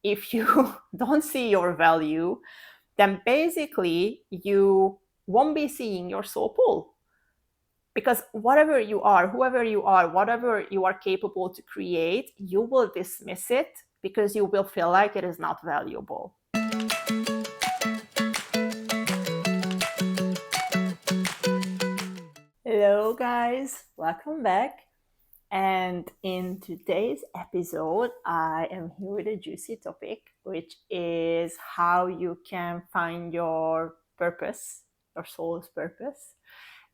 if you don't see your value, then basically you won't be seeing your soul pull. Because whatever you are, whoever you are, whatever you are capable to create, you will dismiss it because you will feel like it is not valuable. Hello, guys, welcome back. And in today's episode, I am here with a juicy topic, which is how you can find your purpose, your soul's purpose,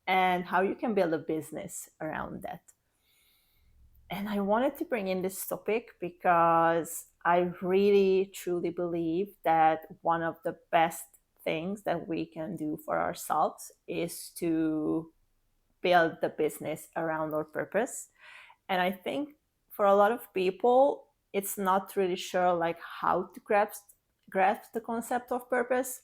and how you can build a business around that. And I wanted to bring in this topic because I really truly believe that one of the best things that we can do for ourselves is to build the business around our purpose. And I think for a lot of people, it's not really sure like how to grasp the concept of purpose,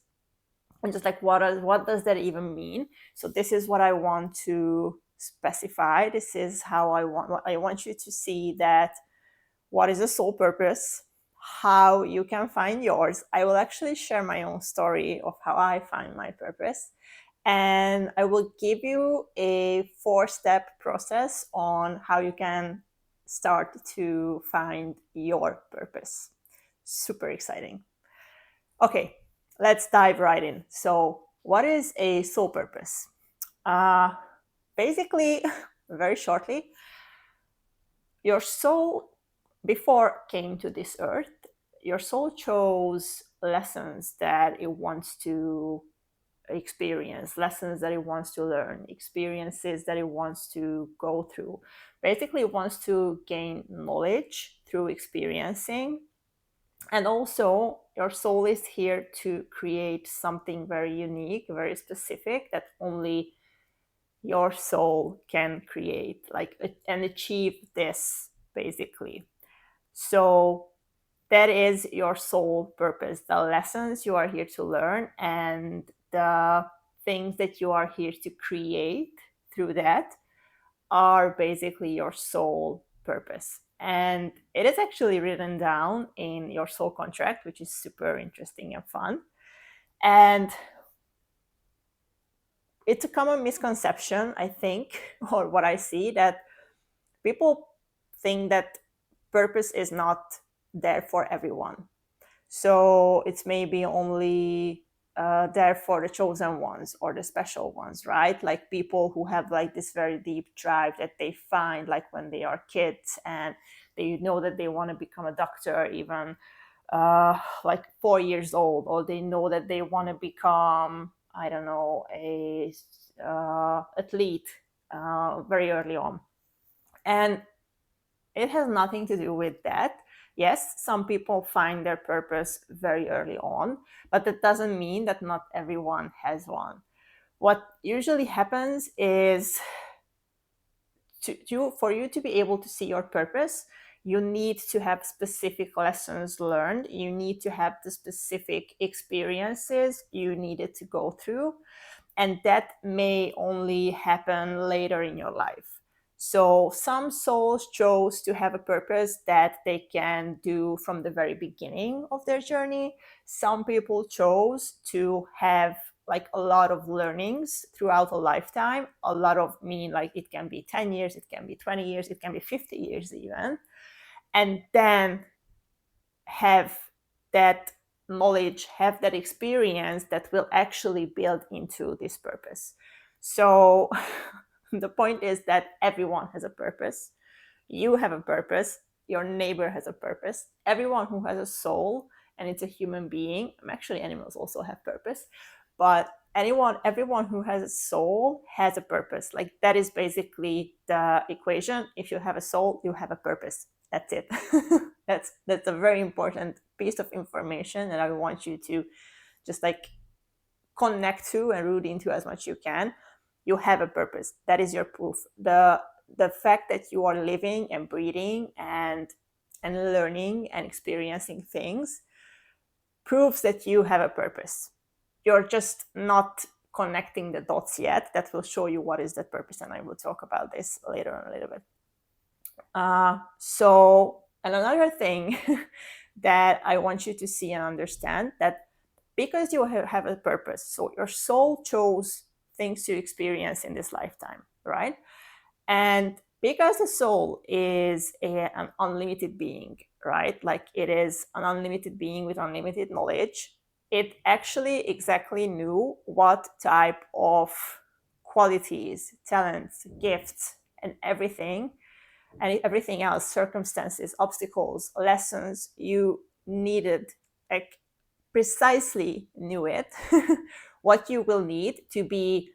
and just like what does that even mean. So this is what I want to specify. This is how I want you to see that what is a soul purpose, how you can find yours. I will actually share my own story of how I find my purpose, and I will give you a 4-step process on how you can start to find your purpose. Super exciting. Okay, let's dive right in. So, what is a soul purpose? Basically, very shortly, your soul, before came to this earth, your soul chose lessons that it wants to experience, lessons that it wants to learn, experiences that it wants to go through. Basically, it wants to gain knowledge through experiencing. And also, your soul is here to create something very unique, very specific that only your soul can create, like, and achieve this basically. So that is your soul purpose, the lessons you are here to learn and the things that you are here to create through that are basically your soul purpose. And it is actually written down in your soul contract, which is super interesting and fun. And it's a common misconception, I think, or what I see, that people think that purpose is not there for everyone. So it's maybe only there for the chosen ones or the special ones, right? Like people who have like this very deep drive that they find like when they are kids, and they know that they want to become a doctor even like 4 years old, or they know that they want to become, I don't know, a athlete very early on. And it has nothing to do with that. Yes, some people find their purpose very early on, but that doesn't mean that not everyone has one. What usually happens is for you to be able to see your purpose, you need to have specific lessons learned. You need to have the specific experiences you needed to go through. And that may only happen later in your life. So some souls chose to have a purpose that they can do from the very beginning of their journey. Some people chose to have like a lot of learnings throughout a lifetime. A lot of mean like it can be 10 years, it can be 20 years, it can be 50 years even. And then have that knowledge, have that experience that will actually build into this purpose. So the point is that everyone has a purpose. You have a purpose. Your neighbor has a purpose. Everyone who has a soul and it's a human being, actually animals also have purpose, but everyone who has a soul has a purpose. Like that is basically the equation. If you have a soul, you have a purpose. That's it. that's a very important piece of information that I want you to just like connect to and root into as much as you can. You have a purpose. That is your proof. The fact that you are living and breathing and learning and experiencing things proves that you have a purpose. You're just not connecting the dots yet. That will show you what is that purpose, and I will talk about this later on a little bit. And another thing that I want you to see and understand, that because you have a purpose, so your soul chose things to experience in this lifetime, right? And because the soul is an unlimited being, right? Like it is an unlimited being with unlimited knowledge, it actually exactly knew what type of qualities, talents, gifts, and everything else, circumstances, obstacles, lessons you needed, like precisely knew it, what you will need to be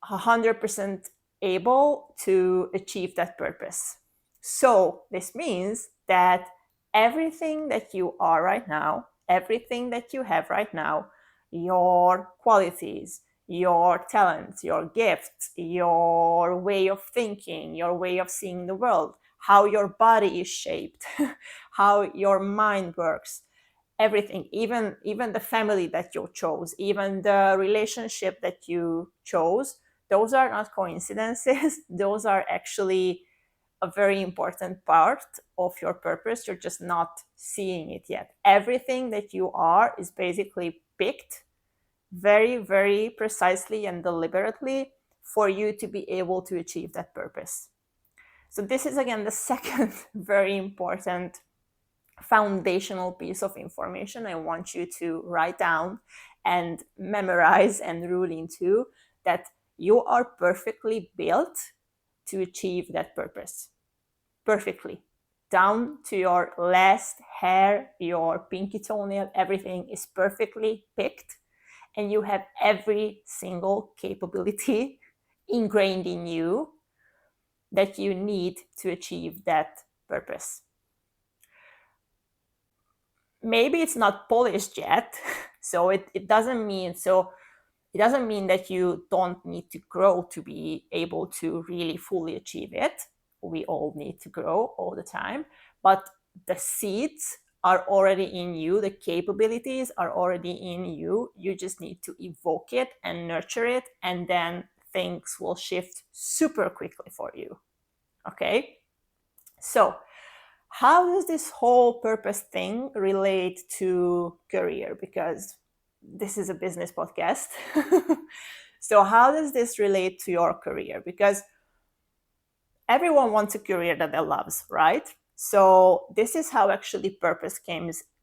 100% able to achieve that purpose. So this means that everything that you are right now, everything that you have right now, your qualities, your talents, your gifts, your way of thinking, your way of seeing the world, how your body is shaped, how your mind works, everything, even the family that you chose, even the relationship that you chose, those are not coincidences. Those are actually a very important part of your purpose. You're just not seeing it yet. Everything that you are is basically picked very, very precisely and deliberately for you to be able to achieve that purpose. So this is again the second very important foundational piece of information I want you to write down and memorize and rule into, that you are perfectly built to achieve that purpose. Perfectly. Down to your last hair, your pinky toenail, everything is perfectly picked, and you have every single capability ingrained in you that you need to achieve that purpose. Maybe it's not polished yet, so it doesn't mean that you don't need to grow to be able to really fully achieve it. We all need to grow all the time, but the seeds are already in you, the capabilities are already in you. You just need to evoke it and nurture it, and then things will shift super quickly for you. Okay? So how does this whole purpose thing relate to career? Because this is a business podcast. So how does this relate to your career? Because everyone wants a career that they loves, right? So this is how actually purpose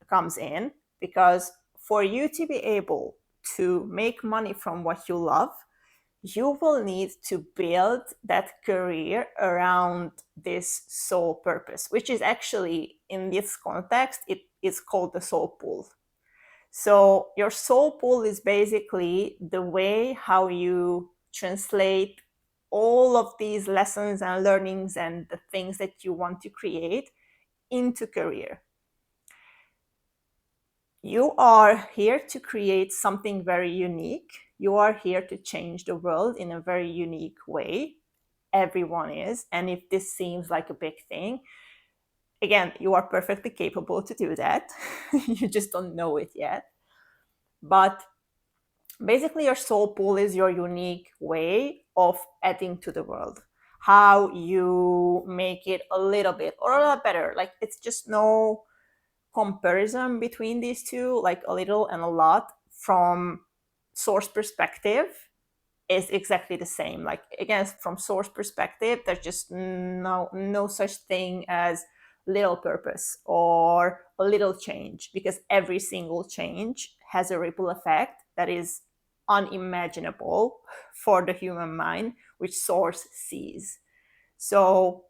comes in, because for you to be able to make money from what you love, you will need to build that career around this soul purpose, which is actually, in this context, it is called the soul pool. So your soul pool is basically the way how you translate all of these lessons and learnings and the things that you want to create into career. You are here to create something very unique. You are here to change the world in a very unique way. Everyone is. And if this seems like a big thing, again, you are perfectly capable to do that. You just don't know it yet. But basically, your soul pool is your unique way of adding to the world. How you make it a little bit or a lot better. Like, it's just no comparison between these two, like a little and a lot from source perspective is exactly the same. Like, again, from source perspective, there's just no such thing as little purpose or a little change, because every single change has a ripple effect that is unimaginable for the human mind, which source sees. So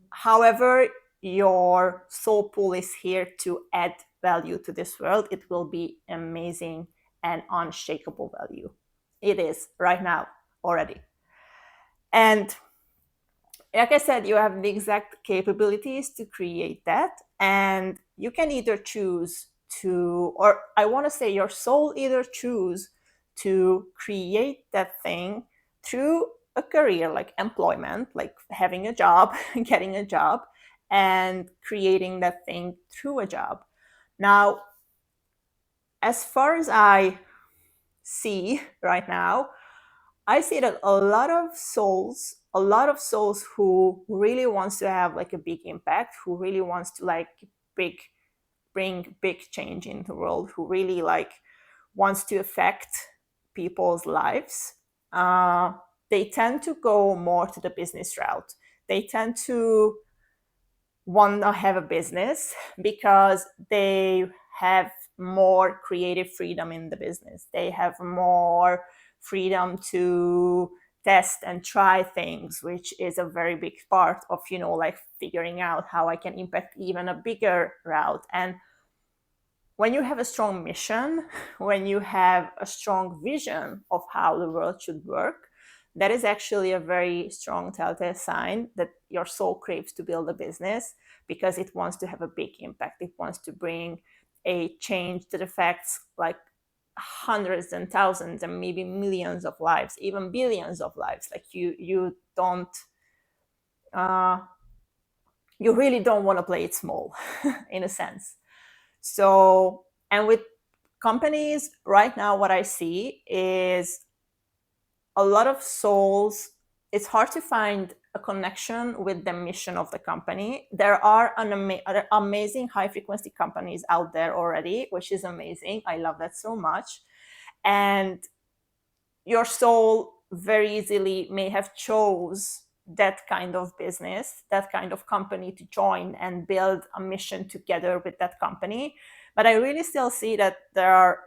however your soul pool is here to add value to this world, it will be amazing and unshakable value. It is right now already. And like I said, you have the exact capabilities to create that. And you can either choose to, or I want to say your soul either choose to create that thing through a career, like employment, like having a job, getting a job, and creating that thing through a job. Now, as far as I see right now, I see that a lot of souls who really wants to have like a big impact, who really wants to like bring big change in the world, who really like wants to affect people's lives, they tend to go more to the business route. They tend to want to have a business because they have more creative freedom in the business. They have more freedom to test and try things, which is a very big part of, like figuring out how I can impact even a bigger route. And when you have a strong mission, when you have a strong vision of how the world should work, that is actually a very strong telltale sign that your soul craves to build a business, because it wants to have a big impact. It wants to bring a change that affects like hundreds and thousands and maybe millions of lives, even billions of lives. Like you don't, you really don't want to play it small in a sense. So, and with companies right now, what I see is a lot of souls. It's hard to find a connection with the mission of the company. There are amazing high frequency companies out there already, which is amazing. I love that so much. And your soul very easily may have chose that kind of business, that kind of company to join and build a mission together with that company. But I really still see that there are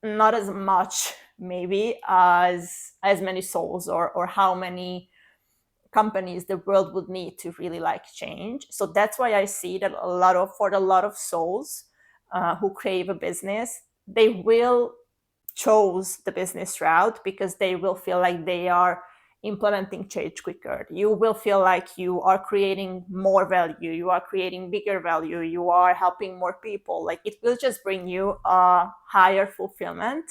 not as much maybe as many souls or how many companies the world would need to really like change. So that's why I see that for a lot of souls who crave a business, they will chose the business route because they will feel like they are implementing change quicker. You will feel like you are creating more value, you are creating bigger value, you are helping more people. Like it will just bring you a higher fulfillment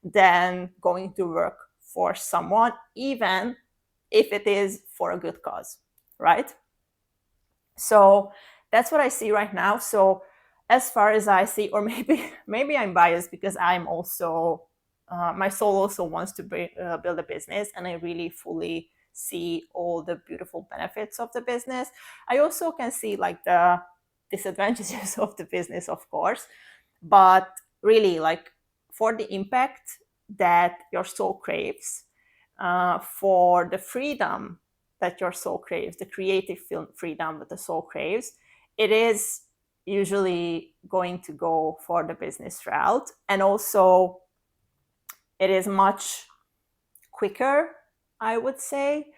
than going to work for someone, even if it is for a good cause, right? So that's what I see right now. So as far as I see, or maybe I'm biased because I'm also my soul also wants to build a business, and I really fully see all the beautiful benefits of the business. I also can see like the disadvantages of the business, of course, but really like for the impact that your soul craves, for the freedom that your soul craves, the creative freedom that the soul craves, it is usually going to go for the business route. And also, it is much quicker, I would say,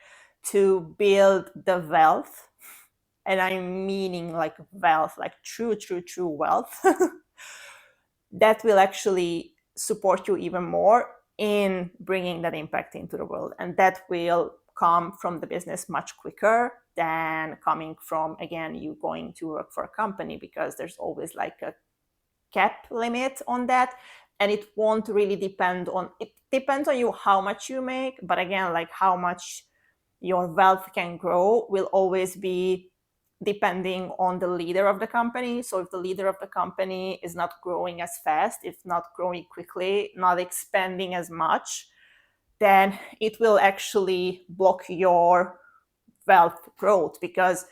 to build the wealth. And I'm meaning like wealth, like true wealth, that will actually support you even more in bringing that impact into the world. And that will come from the business much quicker than coming from, again, you going to work for a company, because there's always like a cap limit on that. And it won't really depend on, it depends on you how much you make, but again, like how much your wealth can grow will always be depending on the leader of the company. So if the leader of the company is not growing as fast, if not growing quickly, not expanding as much, then it will actually block your wealth growth, because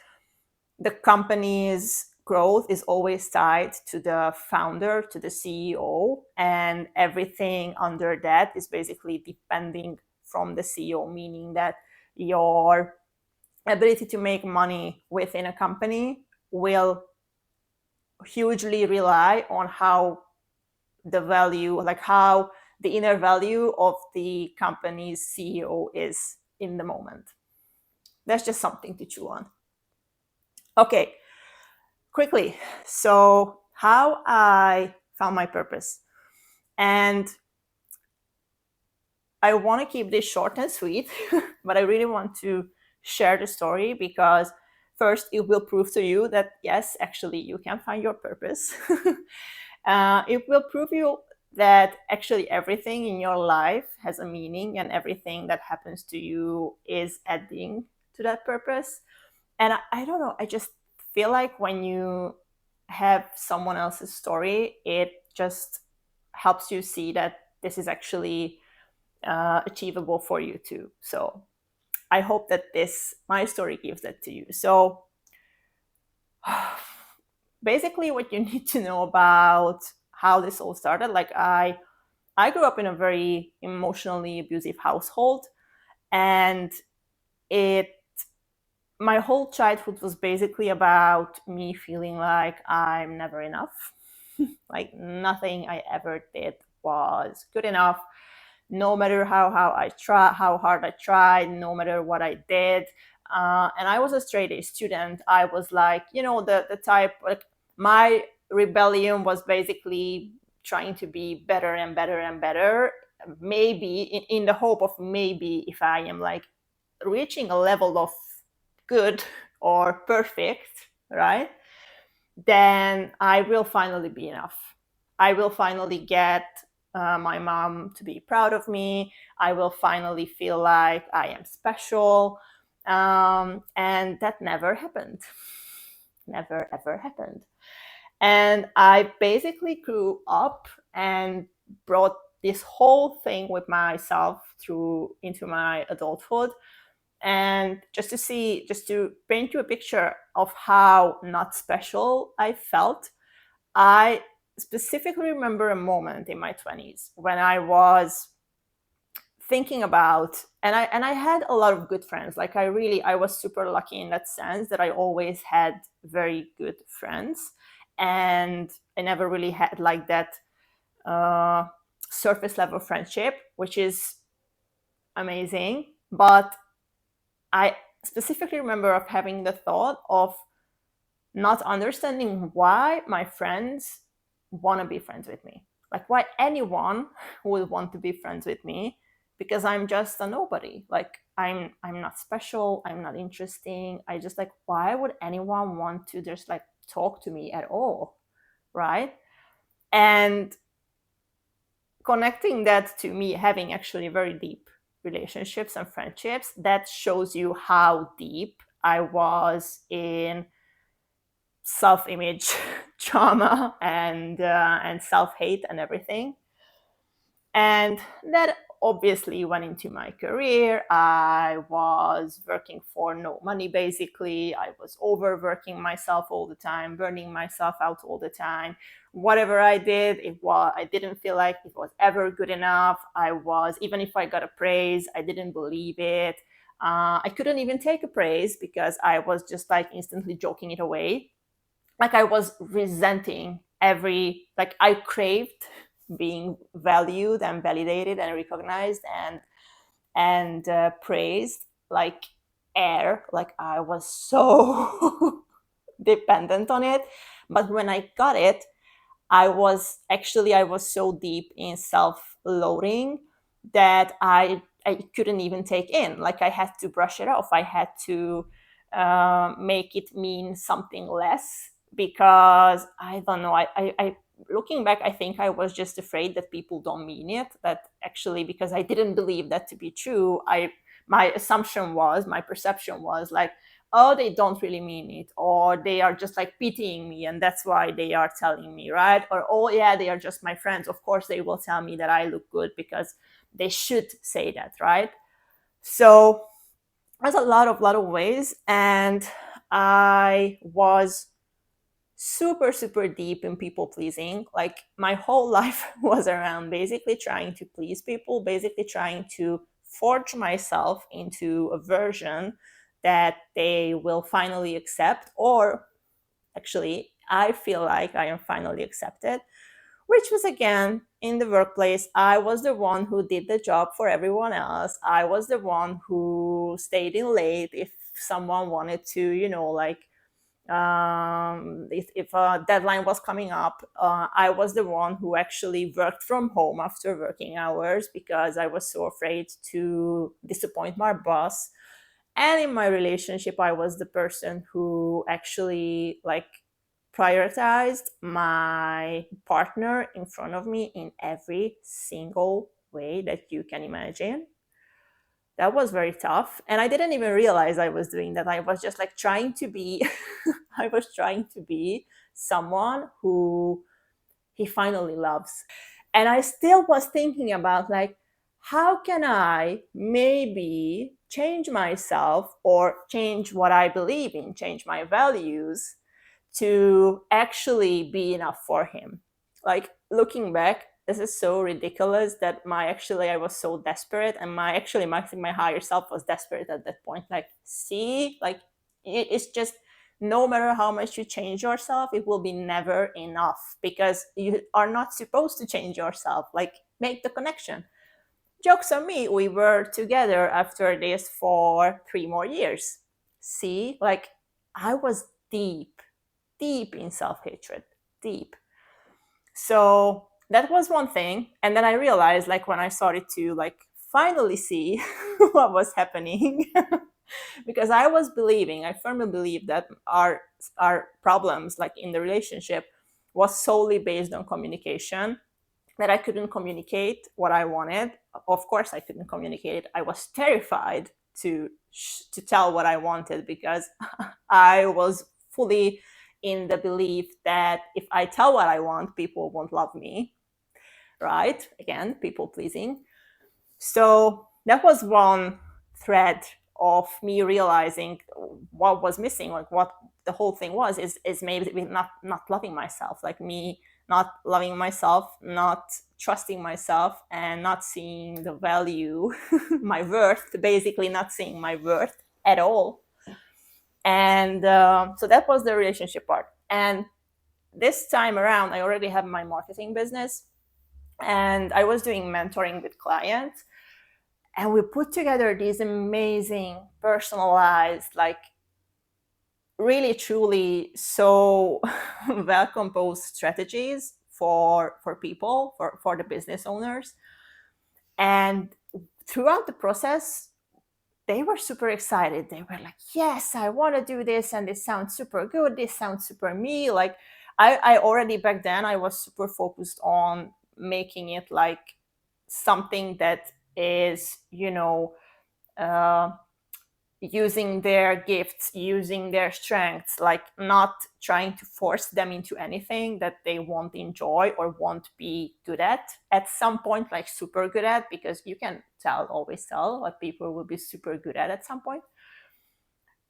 the company's growth is always tied to the founder, to the CEO, and everything under that is basically depending from the CEO, meaning that your ability to make money within a company will hugely rely on how the value, like how the inner value of the company's CEO is in the moment. That's just something to chew on. Okay, quickly. So, how I found my purpose. And I want to keep this short and sweet, but I really want to share the story because first, it will prove to you that yes, actually, you can find your purpose. It will prove you that actually everything in your life has a meaning, and everything that happens to you is adding to that purpose. And I don't know, I just feel like when you have someone else's story, it just helps you see that this is actually achievable for you too. So I hope that my story gives that to you. So basically what you need to know about how this all started, like I grew up in a very emotionally abusive household, and it my whole childhood was basically about me feeling like I'm never enough. Like nothing I ever did was good enough, no matter how hard I tried, no matter what I did. And I was a straight A student. I was like, the type, like, my rebellion was basically trying to be better and better and better. Maybe in the hope of maybe if I am like reaching a level of good or perfect, right? Then I will finally be enough. I will finally get my mom to be proud of me. I will finally feel like I am special. And that never happened. Never, ever happened. And I basically grew up and brought this whole thing with myself through into my adulthood. And just to paint you a picture of how not special I felt, I specifically remember a moment in my 20s when I was thinking about, and I had a lot of good friends. Like I was super lucky in that sense that I always had very good friends, and I never really had like that uh, surface level friendship, which is amazing. But I specifically remember of having the thought of not understanding why my friends want to be friends with me. Like why anyone would want to be friends with me, because I'm just a nobody. Like I'm not special, I'm not interesting. I just like, why would anyone want to just like talk to me at all? Right? And connecting that to me having actually very deep relationships and friendships, that shows you how deep I was in self-image trauma and self-hate and everything. And that obviously went into my career. I was working for no money, basically. I was overworking myself all the time, burning myself out all the time. Whatever I did, I didn't feel like it was ever good enough. Even if I got a praise, I didn't believe it. I couldn't even take a praise because I was just like instantly joking it away. Like I was resenting like I craved being valued and validated and recognized and praised like air. Like I was so dependent on it. But when I got it, I was so deep in self-loathing that I couldn't even take in. Like I had to brush it off. I had to make it mean something less, because I don't know. I looking back, I think I was just afraid that people don't mean it. That actually, because I didn't believe that to be true, my perception was like, oh, they don't really mean it, or they are just like pitying me and that's why they are telling me, right? Or, oh yeah, they are just my friends, of course they will tell me that I look good because they should say that, right? So there's a lot of ways. And I was super deep in people pleasing. Like my whole life was around basically trying to please people, basically trying to forge myself into a version that they will finally accept, or actually I feel like I am finally accepted. Which was again in the workplace, I was the one who did the job for everyone else. I was the one who stayed in late if someone wanted to, like if a deadline was coming up. I was the one who actually worked from home after working hours because I was so afraid to disappoint my boss. And in my relationship, I was the person who actually like prioritized my partner in front of me in every single way that you can imagine. That was very tough, and I didn't even realize I was doing that. I was just like trying to be I was trying to be someone who he finally loves. And I still was thinking about like, how can I maybe change myself or change what I believe in, change my values to actually be enough for him. Like looking back, this is so ridiculous that I was so desperate, and my higher self was desperate at that point. Like, see, like it's just, no matter how much you change yourself, it will be never enough, because you are not supposed to change yourself. Like, make the connection. Jokes on me, we were together after this for 3 more years. See, like I was deep in self-hatred, deep. So that was one thing. And then I realized, like, when I started to like finally see what was happening, because I firmly believed that our problems, like in the relationship, was solely based on communication, that I couldn't communicate what I wanted. Of course I couldn't communicate. I was terrified to tell what I wanted, because I was fully in the belief that if I tell what I want, people won't love me, right? Again, people pleasing. So that was one thread of me realizing what was missing, like what the whole thing was, is maybe not loving myself, like me not loving myself, not trusting myself, and not seeing the value, my worth, basically not seeing my worth at all. And so that was the relationship part. And this time around, I already have my marketing business, and I was doing mentoring with clients, and we put together these amazing personalized, like really truly so well composed strategies for people, for the business owners. And throughout the process, they were super excited. They were like, yes, I want to do this, and this sounds super good, this sounds super me. Like I already, back then, I was super focused on making it like something that is, using their gifts, using their strengths, like not trying to force them into anything that they won't enjoy or won't be good at some point, like super good at, because you can always tell what people will be super good at some point.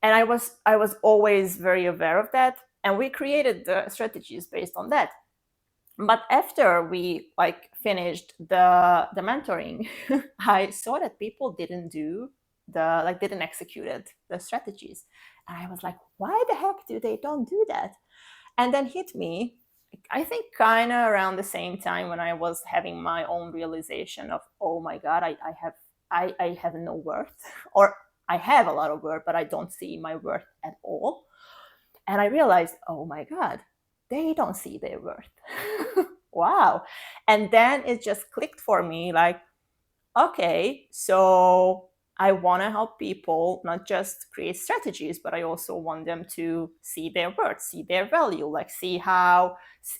And I was always very aware of that, and we created the strategies based on that. But after we like finished the mentoring, I saw that people didn't execute the strategies. And I was like, why the heck do they don't do that? And then hit me, I think kind of around the same time, when I was having my own realization of, oh my God, I have no worth, or I have a lot of worth, but I don't see my worth at all. And I realized, oh my God, they don't see their worth. Wow. And then it just clicked for me, like, okay, so I want to help people not just create strategies, but I also want them to see their worth, see their value, like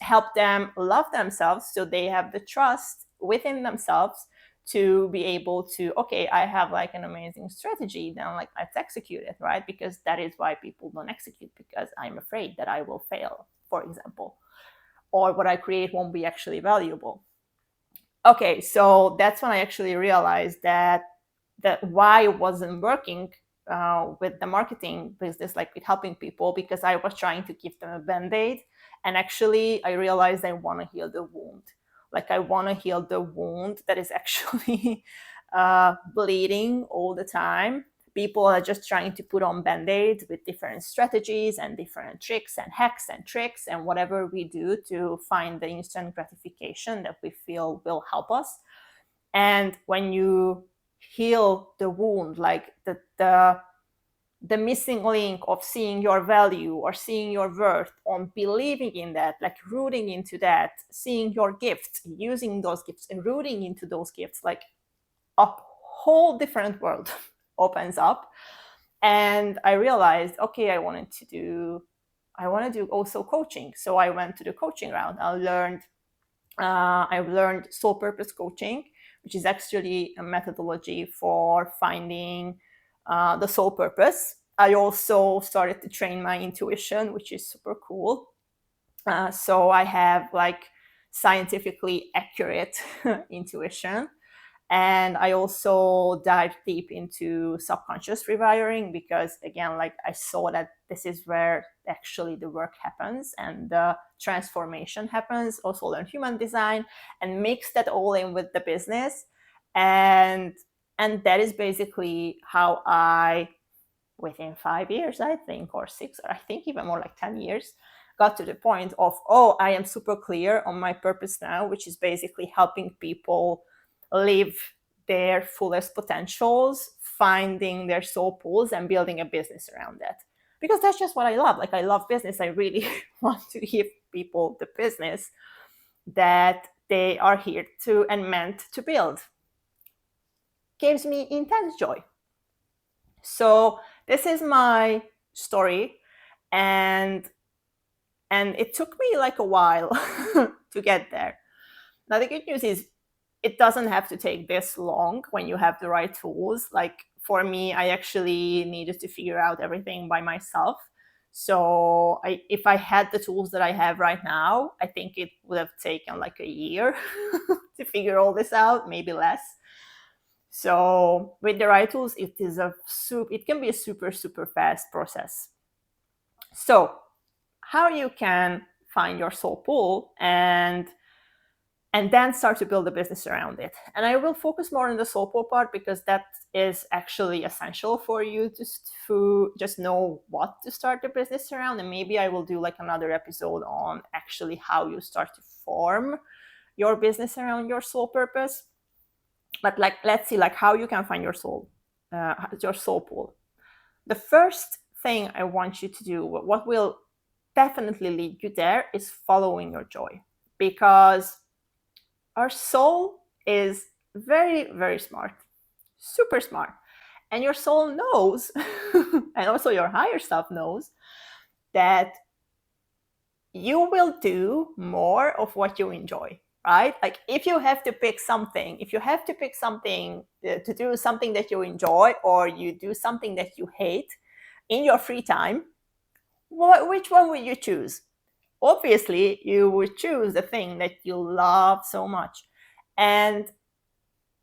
help them love themselves, so they have the trust within themselves to be able to, okay, I have like an amazing strategy, then like let's execute it, right? Because that is why people don't execute, because I'm afraid that I will fail, for example, or what I create won't be actually valuable. Okay, so that's when I actually realized that why it wasn't working with the marketing business, like with helping people, because I was trying to give them a band-aid, and actually I realized I want to heal the wound. Like I want to heal the wound that is actually bleeding all the time. People are just trying to put on band-aids with different strategies and different tricks and hacks and tricks and whatever we do to find the instant gratification that we feel will help us. And when you heal the wound, like the missing link of seeing your value or seeing your worth, on believing in that, like rooting into that, seeing your gifts, using those gifts and rooting into those gifts, like a whole different world opens up. And I realized, okay, I want to do also coaching. So I went to the coaching round. I've learned soul purpose coaching, which is actually a methodology for finding the soul purpose. I also started to train my intuition, which is super cool. So I have like scientifically accurate intuition. And I also dived deep into subconscious rewiring because, again, like I saw that this is where actually the work happens and the transformation happens. Also learn human design and mix that all in with the business. And that is basically how I, within 5 years, I think, or 6, or I think even more like 10 years, got to the point of, oh, I am super clear on my purpose now, which is basically helping people live their fullest potentials, finding their soul pools and building a business around that. Because that's just what I love. Like, I love business. I really want to give people the business that they are here to and meant to build. Gives me intense joy. So this is my story, and it took me like a while to get there. Now the good news is it doesn't have to take this long when you have the right tools. Like for me, I actually needed to figure out everything by myself. So if I had the tools that I have right now, I think it would have taken like a year to figure all this out, maybe less. So with the right tools, it can be a super, super fast process. So how you can find your soul pool and then start to build a business around it. And I will focus more on the soul pool part because that is actually essential for you to just know what to start the business around. And maybe I will do like another episode on actually how you start to form your business around your soul purpose. But like, let's see like how you can find your soul pool. The first thing I want you to do, what will definitely lead you there, is following your joy. Because our soul is very, very smart, super smart. And your soul knows, and also your higher self knows, that you will do more of what you enjoy, right? Like if you have to pick something to do something that you enjoy, or you do something that you hate in your free time, which one will you choose? Obviously, you would choose the thing that you love so much. And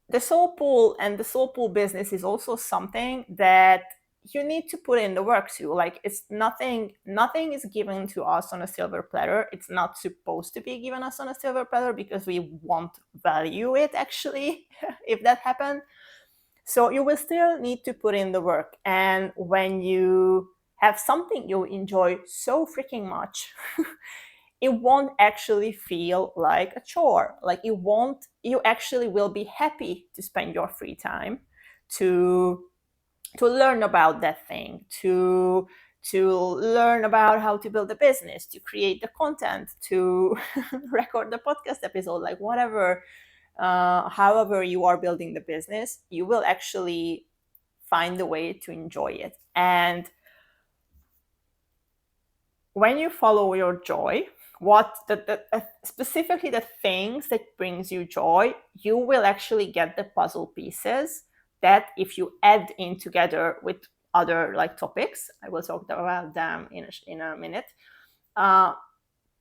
the soul pool and the soul pool business is also something that you need to put in the work too. Like it's nothing is given to us on a silver platter. It's not supposed to be given us on a silver platter because we won't value it actually if that happened. So you will still need to put in the work. And when you have something you enjoy so freaking much, it won't actually feel like a chore. Like you actually will be happy to spend your free time to learn about that thing, to learn about how to build a business, to create the content, to record the podcast episode, like whatever, however you are building the business, you will actually find a way to enjoy it. And when you follow your joy, specifically the things that brings you joy, you will actually get the puzzle pieces that if you add in together with other like topics, I will talk about them in a minute,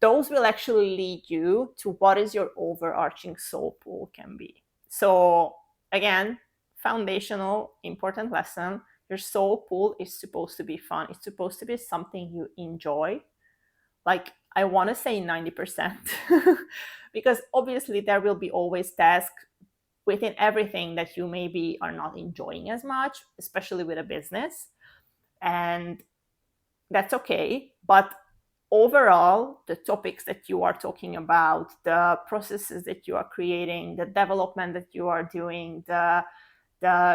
those will actually lead you to what is your overarching soul pool can be. So again, foundational, important lesson, your soul pool is supposed to be fun. It's supposed to be something you enjoy. Like I want to say 90%, because obviously there will be always tasks within everything that you maybe are not enjoying as much, especially with a business. And that's okay. But overall, the topics that you are talking about, the processes that you are creating, the development that you are doing, the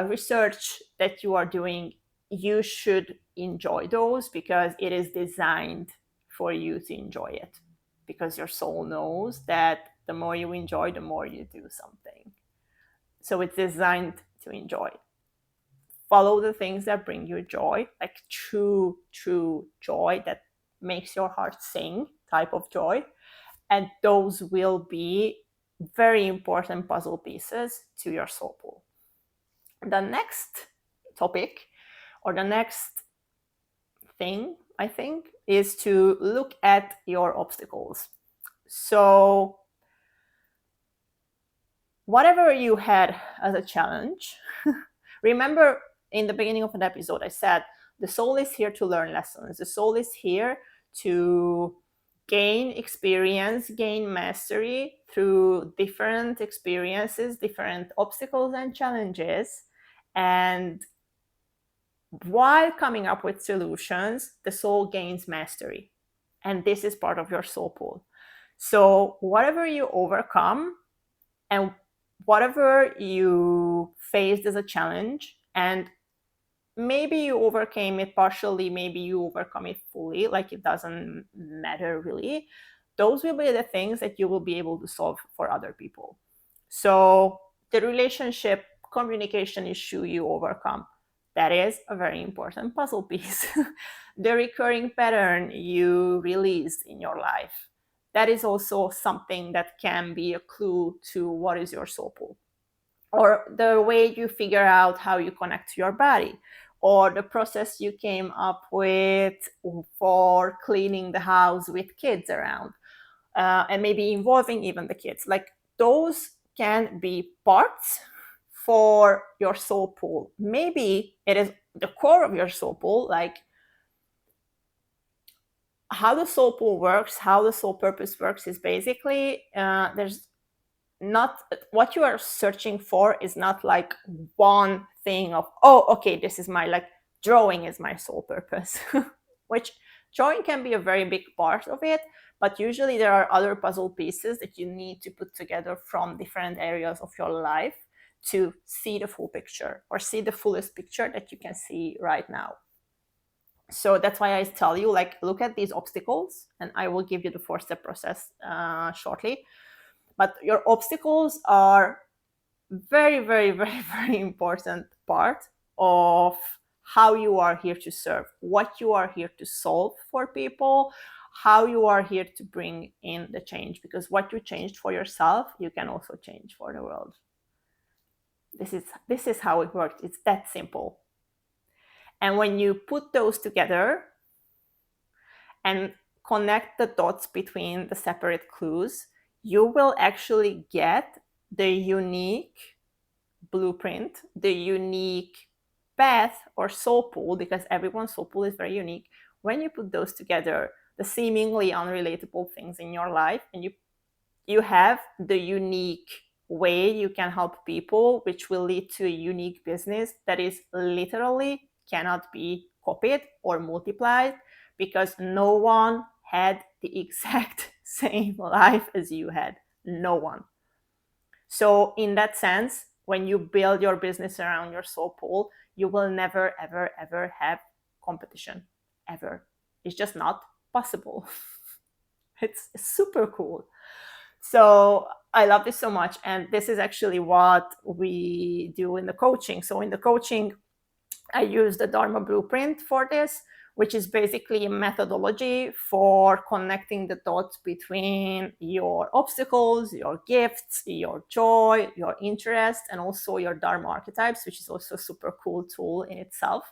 research that you are doing, you should enjoy those because it is designed for you to enjoy it. Because your soul knows that the more you enjoy, the more you do something. So it's designed to enjoy. Follow the things that bring you joy, like true joy that makes your heart sing type of joy. And those will be very important puzzle pieces to your soul pool. The next topic, or the next thing, I think, is to look at your obstacles. So whatever you had as a challenge, remember in the beginning of an episode, I said the soul is here to learn lessons. The soul is here to gain experience, gain mastery through different experiences, different obstacles and challenges. And while coming up with solutions, the soul gains mastery. And this is part of your soul pool. So, whatever you overcome and whatever you faced as a challenge, and maybe you overcame it partially, maybe you overcome it fully, like it doesn't matter really, those will be the things that you will be able to solve for other people. So the relationship communication issue you overcome, that is a very important puzzle piece. The recurring pattern you released in your life, that is also something that can be a clue to what is your soul pool. Or the way you figure out how you connect to your body, or the process you came up with for cleaning the house with kids around, and maybe involving even the kids. Like those can be parts for your soul pool. Maybe it is the core of your soul pool, like how the soul pool works, how the soul purpose works is basically there's not what you are searching for is not like one thing of, oh, okay, this is my, like, drawing is my soul purpose, which drawing can be a very big part of it, but usually there are other puzzle pieces that you need to put together from different areas of your life to see the full picture, or see the fullest picture that you can see right now. So that's why I tell you, like, look at these obstacles, and I will give you the 4-step process shortly. But your obstacles are very, very, very, very important part of how you are here to serve, what you are here to solve for people, how you are here to bring in the change. Because what you changed for yourself, you can also change for the world. This is how it works. It's that simple. And when you put those together and connect the dots between the separate clues, you will actually get the unique blueprint, the unique path or soul pool, because everyone's soul pool is very unique. When you put those together, the seemingly unrelatable things in your life, and you have the unique way you can help people, which will lead to a unique business that is literally cannot be copied or multiplied, because no one had the exact same life as you had. No one. So in that sense, when you build your business around your soul pool, you will never, ever, ever have competition, ever. It's just not possible. It's super cool. So I love this so much. And this is actually what we do in the coaching. So in the coaching, I use the Dharma blueprint for this, which is basically a methodology for connecting the dots between your obstacles, your gifts, your joy, your interest, and also your Dharma archetypes, which is also a super cool tool in itself.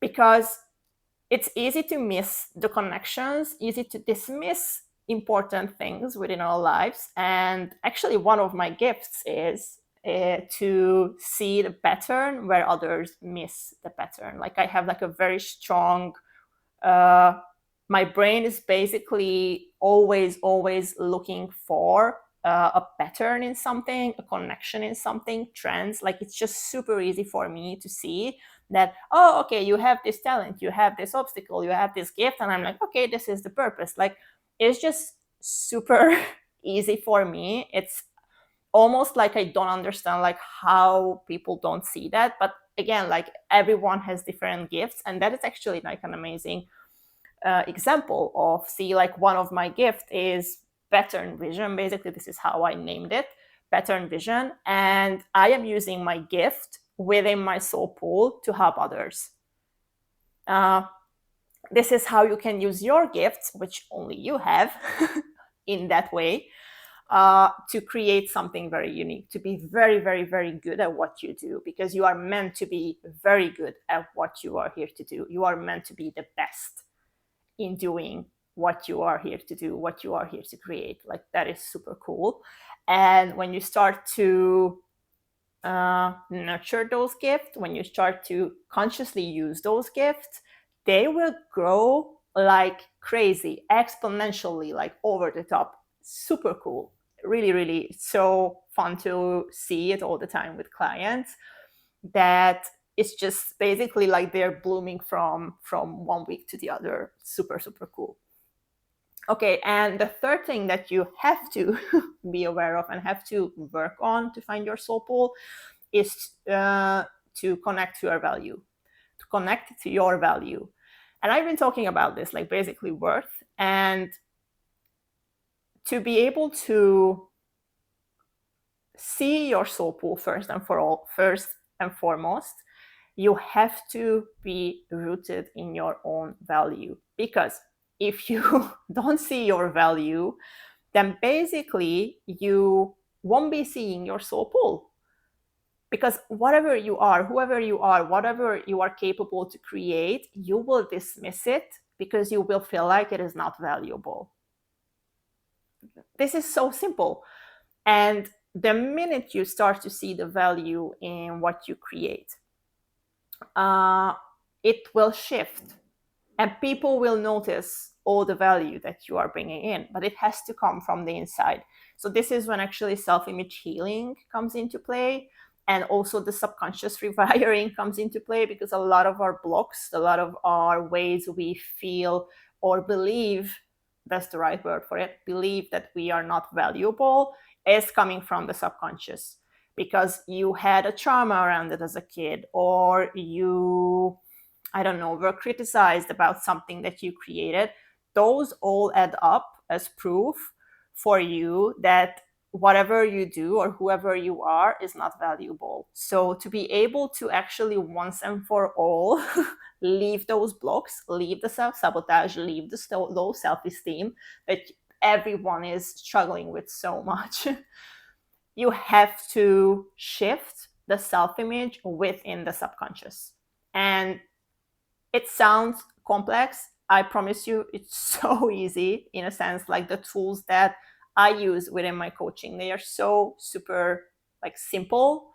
Because it's easy to miss the connections, easy to dismiss important things within our lives. And actually, one of my gifts is to see the pattern where others miss the pattern. Like I have like a very strong, my brain is basically always looking for a pattern in something, a connection in something, trends. Like it's just super easy for me to see that, oh, okay, you have this talent, you have this obstacle, you have this gift, and I'm like, okay, this is the purpose. Like it's just super easy for me. It's almost like I don't understand like how people don't see that. But again, like everyone has different gifts, and that is actually like an amazing example of, see, like one of my gift is pattern vision. Basically, this is how I named it, pattern vision. And I am using my gift within my soul pool to help others. This is how you can use your gifts, which only you have, in that way, to create something very unique, to be very, very, very good at what you do, because you are meant to be very good at what you are here to do. You are meant to be the best in doing what you are here to do, what you are here to create. Like, that is super cool. And when you start to nurture those gifts, when you start to consciously use those gifts, they will grow like crazy, exponentially, like over the top. Super cool. Really, really so fun to see it all the time with clients, that it's just basically like they're blooming from one week to the other. Super, super cool. Okay, and the third thing that you have to be aware of and have to work on to find your soul pool is to connect to your value, to connect to your value. And I've been talking about this, like basically worth, and to be able to see your soul pool first and foremost, you have to be rooted in your own value. Because if you don't see your value, then basically you won't be seeing your soul pool. Because whatever you are, whoever you are, whatever you are capable to create, you will dismiss it because you will feel like it is not valuable. This is so simple. And the minute you start to see the value in what you create, it will shift, and people will notice all the value that you are bringing in, but it has to come from the inside. So this is when actually self-image healing comes into play, and also the subconscious rewiring comes into play, because a lot of our blocks, a lot of our ways we feel or believe, that's the right word for it, believe that we are not valuable, is coming from the subconscious, because you had a trauma around it as a kid, or you, I don't know, were criticized about something that you created. Those all add up as proof for you that whatever you do or whoever you are is not valuable. So to be able to actually once and for all leave those blocks, leave the self-sabotage, leave the low self-esteem that everyone is struggling with so much, you have to shift the self-image within the subconscious. And it sounds complex. I promise you, it's so easy, in a sense. Like, the tools that I use within my coaching, they are so super like simple.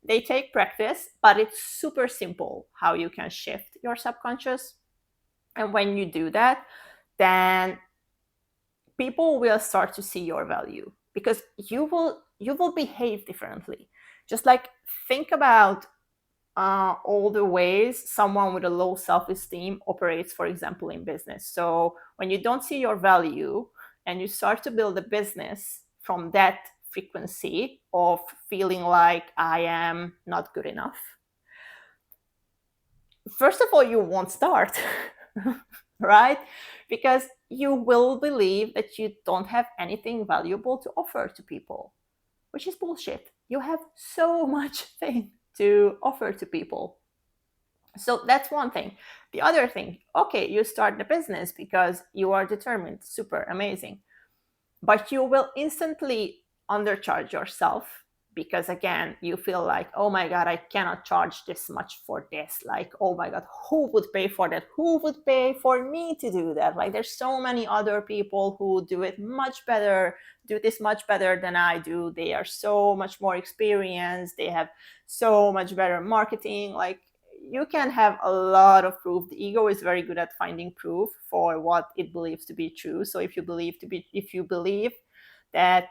They take practice, but it's super simple how you can shift your subconscious. And when you do that, then people will start to see your value, because you will behave differently. Just like, think about all the ways someone with a low self-esteem operates, for example, in business. So when you don't see your value and you start to build a business from that frequency of feeling like I am not good enough, first of all, you won't start, right? Because you will believe that you don't have anything valuable to offer to people, which is bullshit. You have so much thing to offer to people. So that's one thing. The other thing, okay, you start the business because you are determined, super amazing, but you will instantly undercharge yourself, because again, you feel like, oh my God, I cannot charge this much for this. Like, oh my God, who would pay for that? Who would pay for me to do that? Like, there's so many other people who do it much better, do this much better than I do. They are so much more experienced. They have so much better marketing. Like, you can have a lot of proof. The ego is very good at finding proof for what it believes to be true. So if you believe that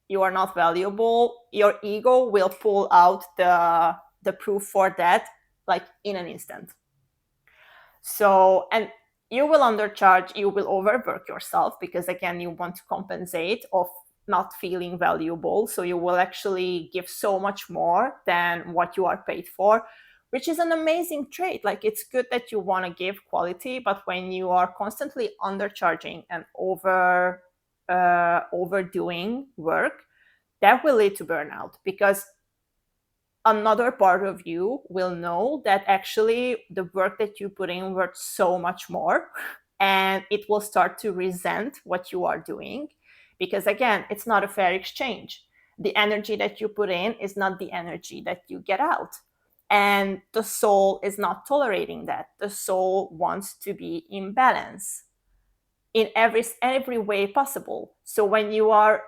you are not valuable, your ego will pull out the proof for that, like, in an instant. So, and you will undercharge, you will overwork yourself, because again, you want to compensate of not feeling valuable. So you will actually give so much more than what you are paid for, which is an amazing trait. Like, it's good that you want to give quality, but when you are constantly undercharging and overdoing work, that will lead to burnout, because another part of you will know that actually the work that you put in worth so much more, and it will start to resent what you are doing, because again, it's not a fair exchange. The energy that you put in is not the energy that you get out, and the soul is not tolerating that. The soul wants to be in balance. in every way possible. So when you are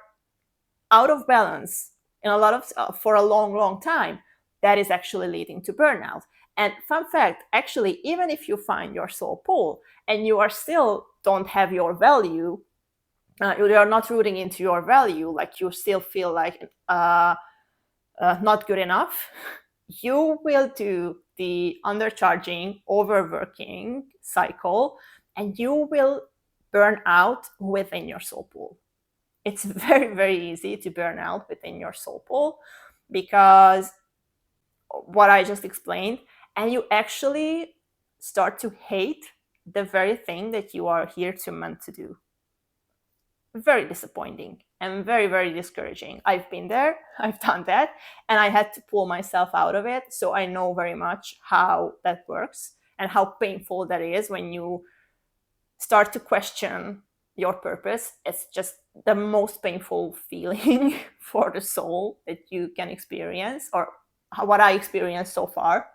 out of balance in a lot of for a long time, that is actually leading to burnout. And fun fact, actually, even if you find your soul pull and you are still don't have your value, you are not rooting into your value, like you still feel like not good enough, you will do the undercharging, overworking cycle, and you will burn out within your soul pool. It's very easy to burn out within your soul pool because what I just explained, and you actually start to hate the very thing that you are here to meant to do. Very disappointing and very discouraging. I've been there, I've done that, and I had to pull myself out of it. So I know very much how that works and how painful that is when you start to question your purpose. It's just the most painful feeling for the soul that you can experience, or what I experienced so far.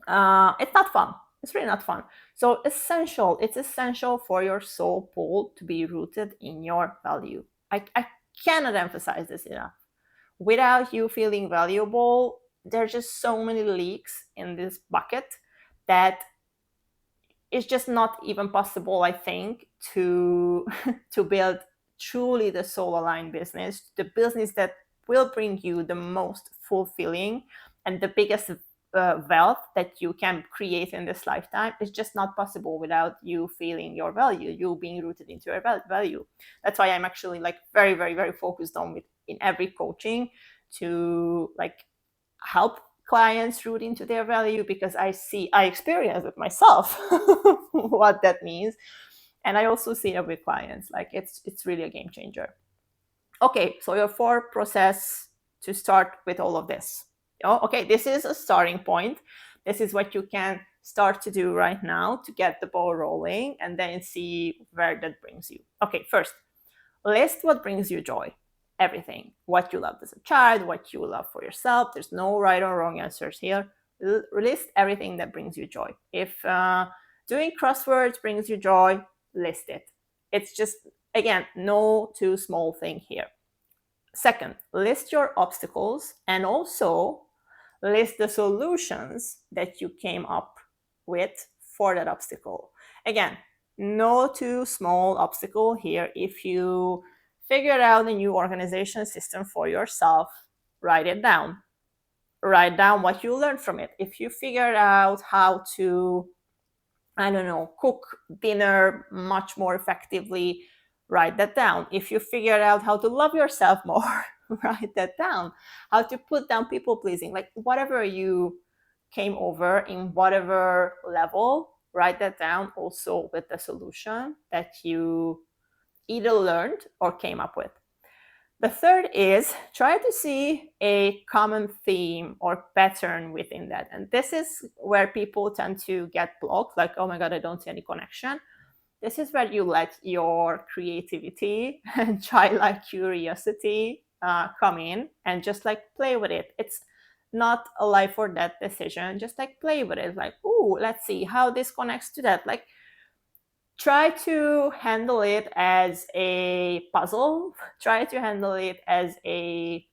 It's not fun. It's really not fun. So it's essential for your soul pull to be rooted in your value. I cannot emphasize this enough. Without you feeling valuable, there's just so many leaks in this bucket that it's just not even possible, I think, to to build truly the soul aligned business, the business that will bring you the most fulfilling and the biggest wealth that you can create in this lifetime. Is just not possible without you feeling your value, you being rooted into your value. That's why I'm actually like very focused on with in every coaching to like help clients root into their value, because I experience it myself what that means, and I also see it with clients. Like it's really a game changer. Okay, so your 4 process to start with all of this. Okay, this is a starting point. This is what you can start to do right now to get the ball rolling, and then see where that brings you. Okay, first, list what brings you joy. Everything. What you loved as a child, what you love for yourself. There's no right or wrong answers here. List everything that brings you joy. If doing crosswords brings you joy, list it. It's just, again, no too small thing here. Second, list your obstacles and also list the solutions that you came up with for that obstacle. Again, no too small obstacle here. If you figure out a new organization system for yourself, write it down. Write down what you learned from it. If you figure out how to, I don't know, cook dinner much more effectively, write that down. If you figure out how to love yourself more, write that down. How to put down people pleasing, like whatever you came over in whatever level, write that down also with the solution that you either learned or came up with. The third is try to see a common theme or pattern within that. And this is where people tend to get blocked, like, oh my God, I don't see any connection. This is where you let your creativity and childlike curiosity come in and just like play with it. It's not a life or death decision. Just like play with it. Like, ooh, let's see how this connects to that. Like, try to handle it as a puzzle. Try to handle it as a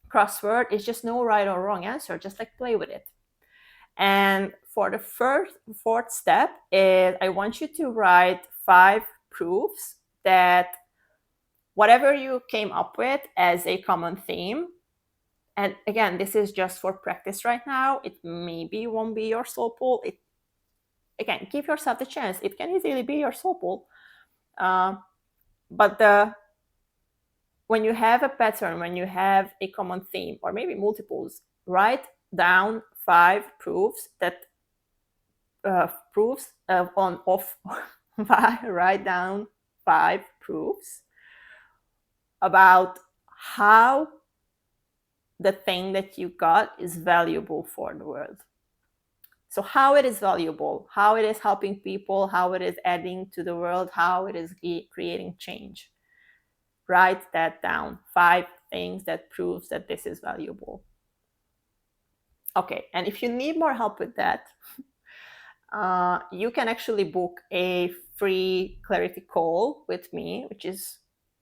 crossword. It's just no right or wrong answer. Just like play with it. And for the fourth step is I want you to write 5 proofs that whatever you came up with as a common theme, and again, this is just for practice right now. It maybe won't be your soul pull. Again, give yourself the chance. It can easily be your soul pull. But when you have a pattern, when you have a common theme, or maybe multiples, write down 5 proofs that proofs on off. Write down 5 proofs about how the thing that you got is valuable for the world. So how it is valuable, how it is helping people, how it is adding to the world, how it is creating change. Write that down. 5 things that proves that this is valuable. Okay, and if you need more help with that, you can actually book a free clarity call with me, which is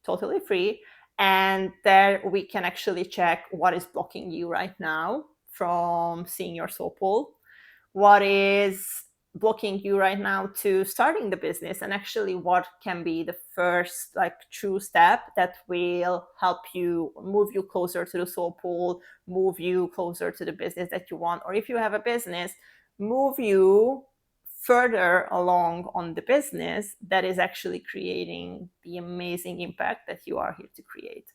totally free. And there we can actually check what is blocking you right now from seeing your soul pool, what is blocking you right now to starting the business, and actually what can be the first like true step that will help you move you closer to the soul pool, move you closer to the business that you want, or if you have a business, move you further along on the business that is actually creating the amazing impact that you are here to create.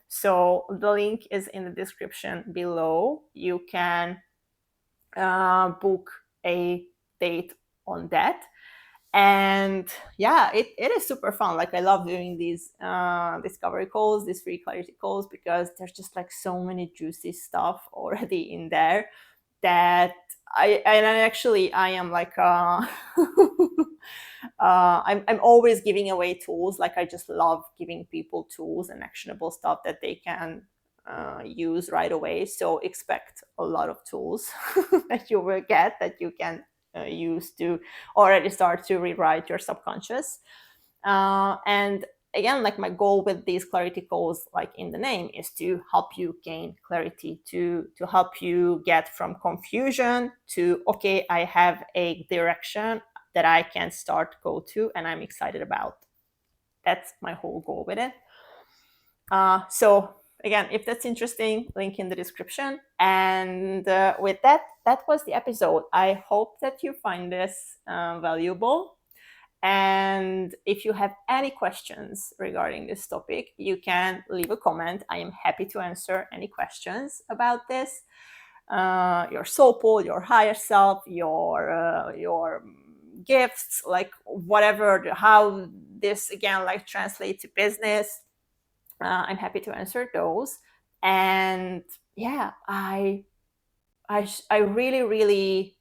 So the link is in the description below. You can book a date on that. And yeah, it is super fun. Like I love doing these discovery calls, these free clarity calls, because there's just like so many juicy stuff already in there that I am like I'm always giving away tools. Like I just love giving people tools and actionable stuff that they can use right away. So expect a lot of tools that you will get that you can use to already start to rewrite your subconscious. And again, like my goal with these clarity calls, like in the name, is to help you gain clarity, to help you get from confusion to, okay, I have a direction that I can start go to and I'm excited about. That's my whole goal with it. So again, if that's interesting, link in the description. And with that, that was the episode. I hope that you find this valuable. And if you have any questions regarding this topic, you can leave a comment. I am happy to answer any questions about this. Your soul pool, your higher self, your gifts, like whatever, how this again like translate to business. I'm happy to answer those. And yeah, I really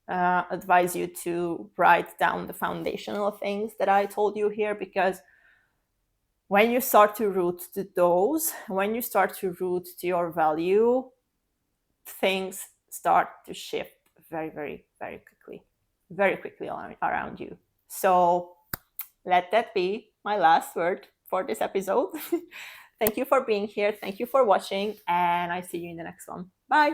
advise you to write down the foundational things that I told you here, because when you start to root to those, when you start to root to your value, things start to shift very quickly around you. So let that be my last word for this episode. Thank you for being here. Thank you for watching, and I see you in the next one. Bye.